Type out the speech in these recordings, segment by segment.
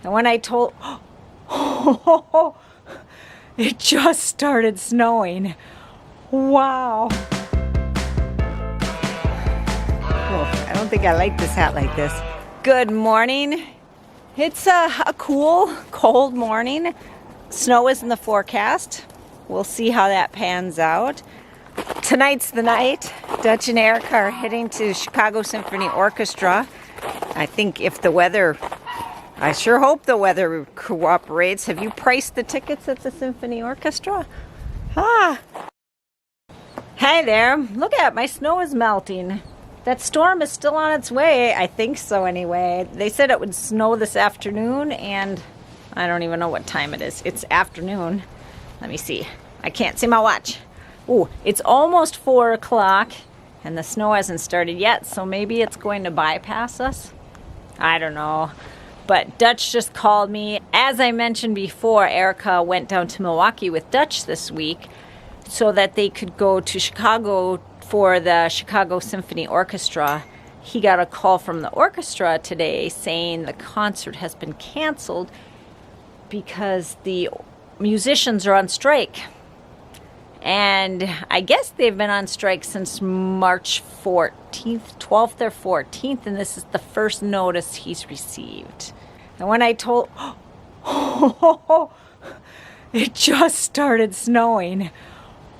And when I told, it just started snowing. Wow. Oh, I don't think I like this hat like this. Good morning. It's a cool, cold morning. Snow is in the forecast. We'll see how that pans out. Tonight's the night. Dutch and Erica are heading to Chicago Symphony Orchestra. I think if the weather, I sure hope the weather cooperates. Have you priced the tickets at the Symphony Orchestra? Ah. Hey there. Look at it. My snow is melting. That storm is still on its way. I think so anyway. They said it would snow this afternoon, and I don't even know what time it is. It's afternoon. Let me see. I can't see my watch. Ooh, it's almost 4 o'clock, and the snow hasn't started yet, so maybe it's going to bypass us. I don't know. But Dutch just called me. As I mentioned before, Erica went down to Milwaukee with Dutch this week so that they could go to Chicago for the Chicago Symphony Orchestra. He got a call from the orchestra today saying the concert has been canceled because the musicians are on strike. And I guess they've been on strike since March 14th, 12th or 14th, and this is the first notice he's received. And when I told, it just started snowing.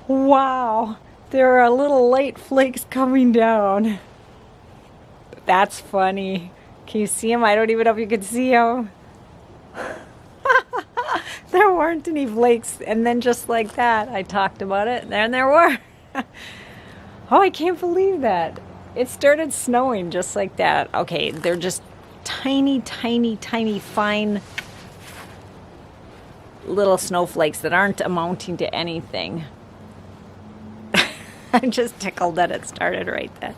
Wow, there are little light flakes coming down. That's funny. Can you see them? I don't even know if you can see them. There weren't any flakes, and then just like that, I talked about it, and there were. Oh, I can't believe that. It started snowing just like that. Okay, they're just tiny, tiny, tiny, fine little snowflakes that aren't amounting to anything. I'm just tickled that it started right then.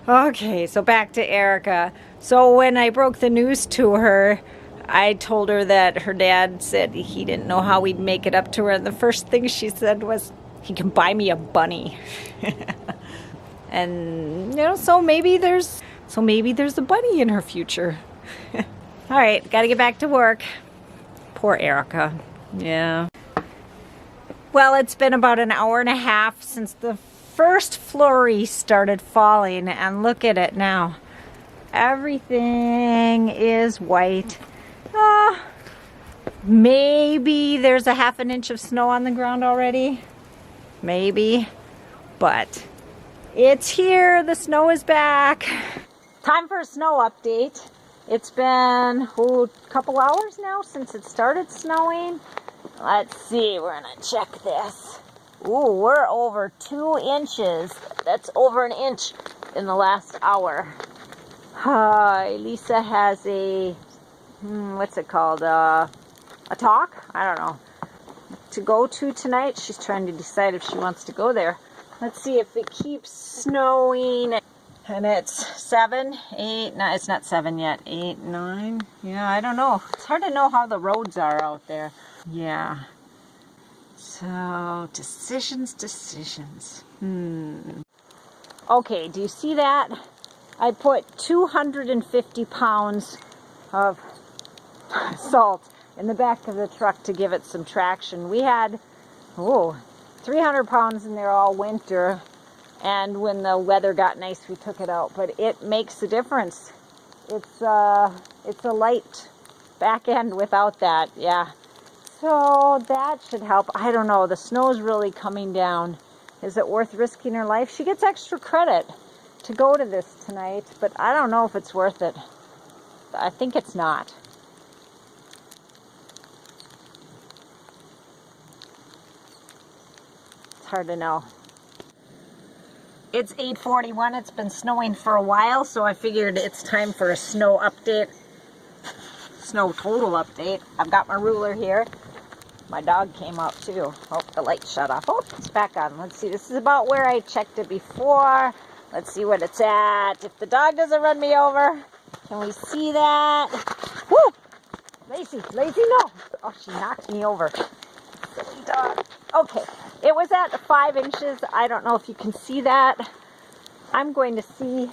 Okay, so back to Erica. So when I broke the news to her, I told her that her dad said he didn't know how we'd make it up to her. And the first thing she said was, he can buy me a bunny. And, you know, so maybe there's a bunny in her future. All right, got to get back to work. Poor Erica. Yeah. Well, it's been about an hour and a half since the first flurry started falling. And look at it now. Everything is white. Maybe there's a ½ inch of snow on the ground already. Maybe. But it's here. The snow is back. Time for a snow update. It's been a couple hours now since it started snowing. Let's see. We're going to check this. Ooh, we're over 2 inches. That's over an inch in the last hour. Lisa has a what's it called? A talk? I don't know. To go to tonight. She's trying to decide if she wants to go there. Let's see if it keeps snowing. And it's 7, 8, no, it's not 7 yet. 8, 9. Yeah, I don't know. It's hard to know how the roads are out there. Yeah. So, decisions. Okay, do you see that? I put 250 pounds of salt in the back of the truck to give it some traction. We had 300 pounds in there all winter, and when the weather got nice we took it out, but it makes a difference. It's a light back end without that. Yeah, so that should help. I don't know, the snow's really coming down. Is it worth risking her life? She gets extra credit to go to this tonight, but I don't know if it's worth it. I think it's not. Hard to know. It's 8:41. It's been snowing for a while, so I figured it's time for a snow update. Snow total update. I've got my ruler here. My dog came out too. Oh, the light shut off. Oh, it's back on. Let's see. This is about where I checked it before. Let's see what it's at. If the dog doesn't run me over, can we see that? Woo! Lacey, no! Oh, she knocked me over. Silly dog. Okay, it was at 5 inches. I don't know if you can see that. I'm going to see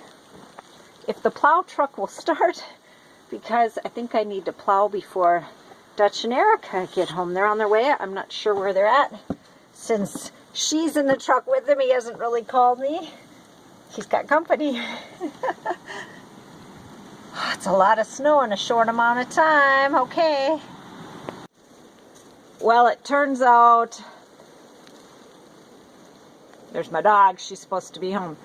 if the plow truck will start because I think I need to plow before Dutch and Erica get home. They're on their way. I'm not sure where they're at. Since she's in the truck with him, he hasn't really called me. He's got company. It's a lot of snow in a short amount of time. Okay. Well, it turns out, there's my dog. She's supposed to be home.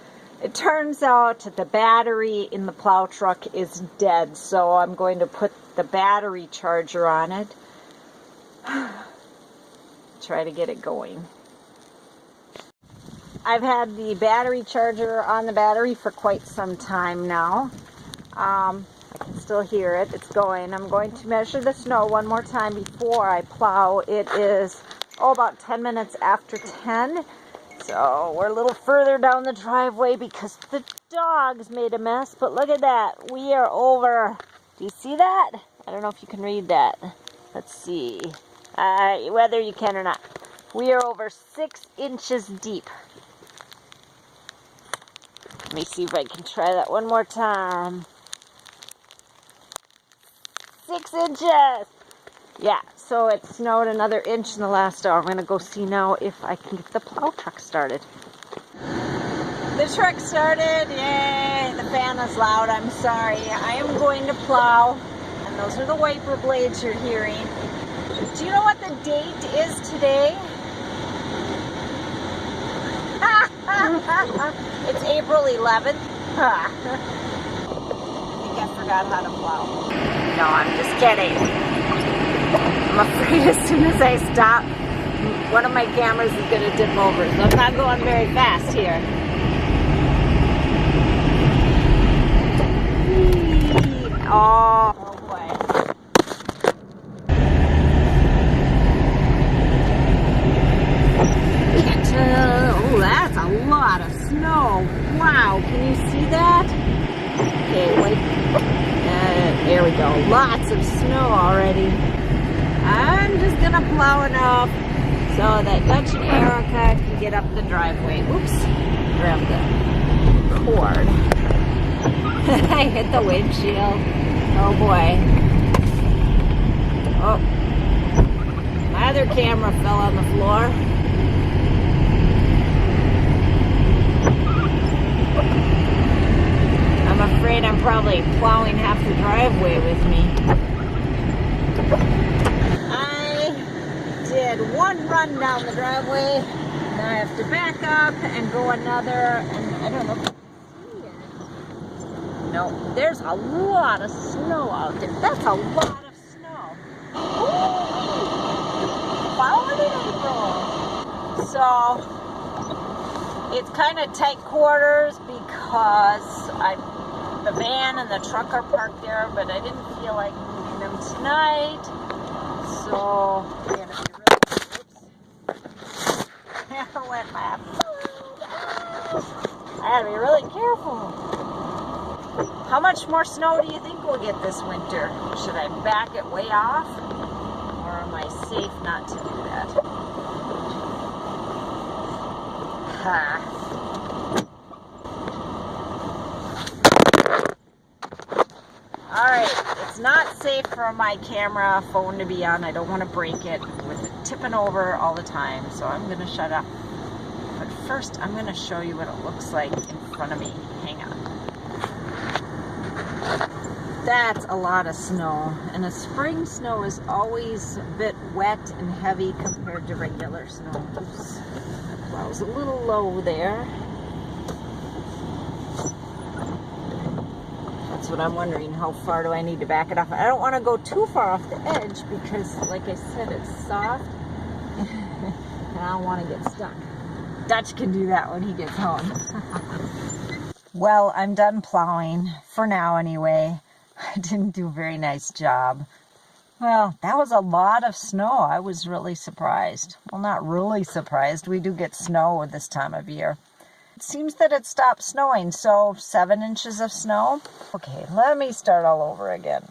It turns out the battery in the plow truck is dead, so I'm going to put the battery charger on it. Try to get it going. I've had the battery charger on the battery for quite some time now. I can still hear it. It's going. I'm going to measure the snow one more time before I plow. It is, about 10 minutes after 10. So we're a little further down the driveway because the dogs made a mess. But look at that. We are over. Do you see that? I don't know if you can read that. Let's see. Whether you can or not. We are over 6 inches deep. Let me see if I can try that one more time. 6 inches! Yeah, so it snowed another inch in the last hour. I'm going to go see now if I can get the plow truck started. The truck started. Yay! The fan is loud. I'm sorry. I am going to plow. And those are the wiper blades you're hearing. Do you know what the date is today? It's April 11th. I think I forgot how to plow. No, I'm just kidding. I'm afraid as soon as I stop, one of my cameras is going to dip over. So I'm not going very fast here. Oh boy. Oh, that's a lot of snow. Wow, can you see that? Okay, wait. There we go. Lots of snow already. I'm just gonna plow enough so that Dutch and Erica can get up the driveway. Oops, grab the cord. I hit the windshield. Oh boy. Oh, my other camera fell on the floor. I'm afraid I'm probably plowing half the driveway with me. I did one run down the driveway. Now I have to back up and go another, and I don't know if you can see it. No, there's a lot of snow out there. That's a lot of snow. Ooh, found it, April. So it's kind of tight quarters because the van and the truck are parked there, but I didn't feel like moving them tonight. So we're gonna be really, oops. There went my food. I gotta be really careful. How much more snow do you think we'll get this winter? Should I back it way off? Or am I safe not to do that? Alright, it's not safe for my camera phone to be on. I don't want to break it with it tipping over all the time, so I'm going to shut up. But first, I'm going to show you what it looks like in front of me. Hang on. That's a lot of snow, and the spring snow is always a bit wet and heavy compared to regular snow. Oops. Well, I was a little low there. That's what I'm wondering. How far do I need to back it off? I don't want to go too far off the edge because, like I said, it's soft and I don't want to get stuck. Dutch can do that when he gets home. Well, I'm done plowing, for now anyway. I didn't do a very nice job. Well, that was a lot of snow. I was really surprised. Well, not really surprised. We do get snow this time of year. It seems that it stopped snowing, so 7 inches of snow. Okay, let me start all over again.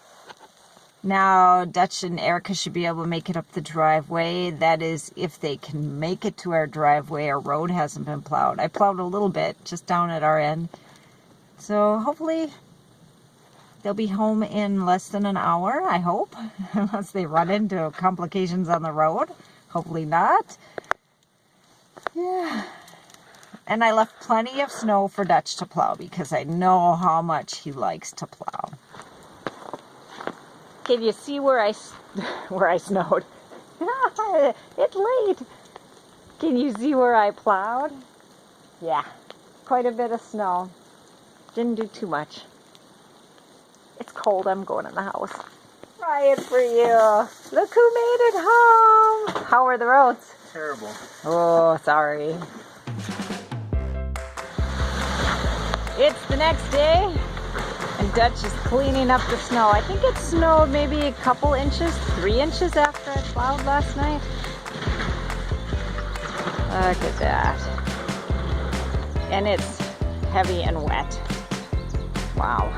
Now, Dutch and Erica should be able to make it up the driveway. That is, if they can make it to our driveway. Our road hasn't been plowed. I plowed a little bit, just down at our end. So hopefully They'll be home in less than an hour, I hope, unless they run into complications on the road. Hopefully not. Yeah. And I left plenty of snow for Dutch to plow because I know how much he likes to plow. Can you see where I snowed? It's late. Can you see where I plowed? Yeah, quite a bit of snow. Didn't do too much. It's cold, I'm going in the house. Try it for you. Look who made it home. How are the roads? Terrible. Oh, sorry. It's the next day, and Dutch is cleaning up the snow. I think it snowed maybe a couple inches, 3 inches after I plowed last night. Look at that. And it's heavy and wet. Wow.